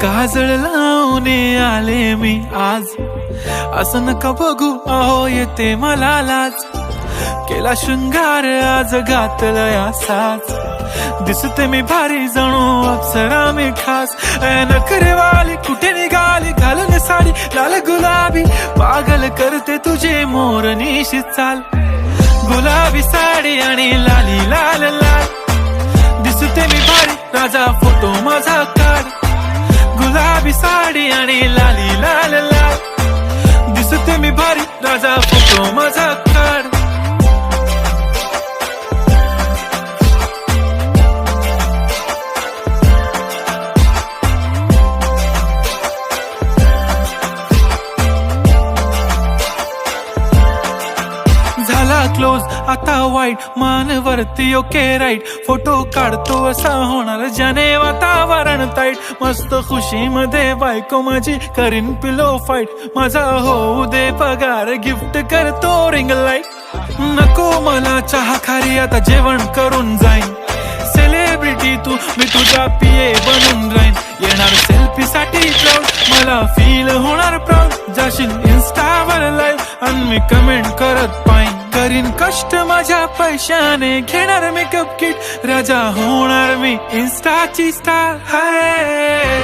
काजळ लावून आले मी आज, असं नका बघू अहो येते मला लाज. केला शृंगार आज घातलाय असाच, दिसते मी भारी जणू अप्सरा मी खास. नखरेवाली कुठे निघाली घालून साडी लाल गुलाबी, पागल करते तुझे मोरनीशी चाल. गुलाबी साडी आणि लाली लाल लाल, दिसते मी भारी राजा फोटो माझा काढ. गुलाबी साडी आणि लाली लाल लाल, दिसते मी भारी राजा फोटो माझा काढ. झाला क्लोज आता वाईट, मान वरती ओके राईट. फोटो काढतो असा होणार ज्याने वातावरण ताईट. मस्त खुशी मध्ये बायको माझी करीन पिलो फाईट. माझा होऊ दे पगार गिफ्ट करतो रिंग लाईट. नको मला चहा खारी आता जेवण करून जाईन. सेलिब्रिटी तू मी तुझा पिये बनून राहीन. येणार सेल्फी साठी क्राऊड मला फील होणार प्राऊड. जाशील इन्स्टावर लाईव्ह आणि मी कमेंट करत पाईन. करीन कष्ट माझ्या पैशाने घेणार मेकअप किट. राजा होणार मी इन्स्टाची स्टार. हाय